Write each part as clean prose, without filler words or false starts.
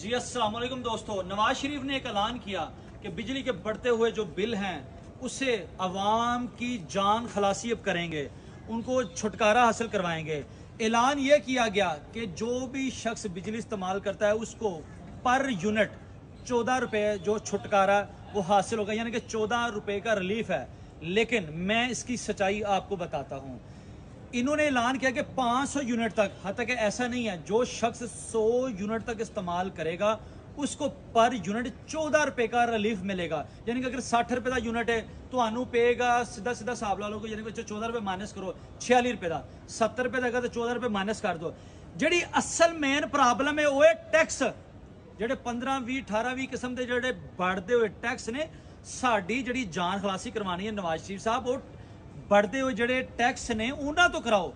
जी अस्सलाम वालेकुम दोस्तों। नवाज शरीफ ने एक ऐलान किया कि बिजली के बढ़ते हुए जो बिल हैं उससे अवाम की जान खलासी अब करेंगे, उनको छुटकारा हासिल करवाएंगे। ऐलान यह किया गया कि जो भी शख्स बिजली इस्तेमाल करता है उसको पर यूनिट 14 रुपये जो छुटकारा वो हासिल होगा, यानी कि 14 रुपये का रिलीफ है। लेकिन मैं इसकी सच्चाई आपको बताता हूँ। इन्होंने ऐलान किया कि 500 यूनिट तक, हालांकि तक ऐसा नहीं है, जो शख्स 100 यूनिट तक इस्तेमाल करेगा उसको पर यूनिट 14 रुपए का रिलीफ मिलेगा। यानी कि अगर 60 रुपए का यूनिट है तो आनू पेगा सीधा सीधा हिसाब ला लो, यानी कि 14 रुपए माइनस करो 46 रुपए का, 70 रुपए का तो 14 रुपए माइनस कर दो। जी असल मेन प्रॉब्लम है वो है टैक्स। ਜਿਹੜੇ 15 20 18 20 किस्म के ਜਿਹੜੇ बढ़ते हुए टैक्स ने साड़ी जी जान खलासी करवानी है नवाज शरीफ साहब, वो बढ़ते हुए ਜਿਹੜੇ टैक्स ने उन्होंने तो कराओ।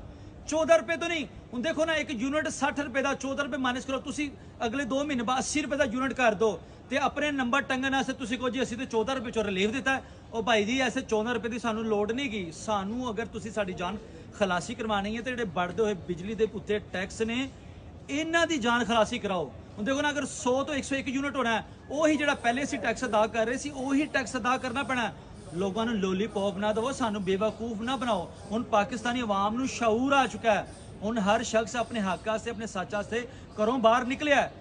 14 रुपए तो नहीं, हूँ देखो ना एक यूनिट 60 रुपए का 14 रुपए माइनस करो, तुम अगले 2 महीने बाद 80 रुपए का यूनिट कर दो तो अपने नंबर टंगन वास्ते तुम कहो जी असं तो 14 रुपए चो रिलीफ दिता है। और भाई जी ऐसे 14 रुपए की सानू लोड़ नहीं गई। सानू अगर तुम साड़ी जान खलासी करवानी है तो जो बढ़ते हुए बिजली के उत्ते टैक्स ने इन्हों की जान खलासी कराओ। हूँ देखो ना अगर 100 तो 101 यूनिट होना है, वही जो पहले असी टैक्स अदा कर रहे थे टैक्स अदा करना पैना। लोगों ने लोलीपॉप ना दो, सानू बेवकूफ ना बनाओ। हुण पाकिस्तानी अवाम नू शऊर आ चुका है, हुण हर शख्स अपने हक से अपने सच से घरों बाहर निकलिया है।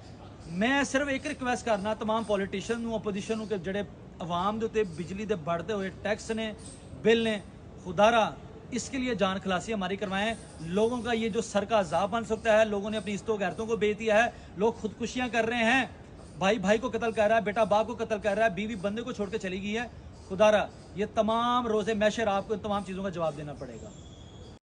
मैं सिर्फ एक रिक्वेस्ट करना तमाम पॉलिटिशियन अपोजिशन के जोड़े अवाम के उत्ते बिजली के बढ़ते हुए टैक्स ने बिल ने, खुदारा इसके लिए जान खलासी हमारी करवाएं। लोगों का ये जो सर का अजाब बन सकता है, लोगों ने अपनी इज्जतों गैरतों को बेच दिया है, लोग खुदकुशियां कर रहे हैं, भाई भाई को कत्ल कर रहा है, बेटा बाप को कत्ल कर रहा है, बीवी बंदे को छोड़ के चली गई है। खुदारा ये तमाम रोज़े मैशर आपको इन तमाम चीज़ों का जवाब देना पड़ेगा।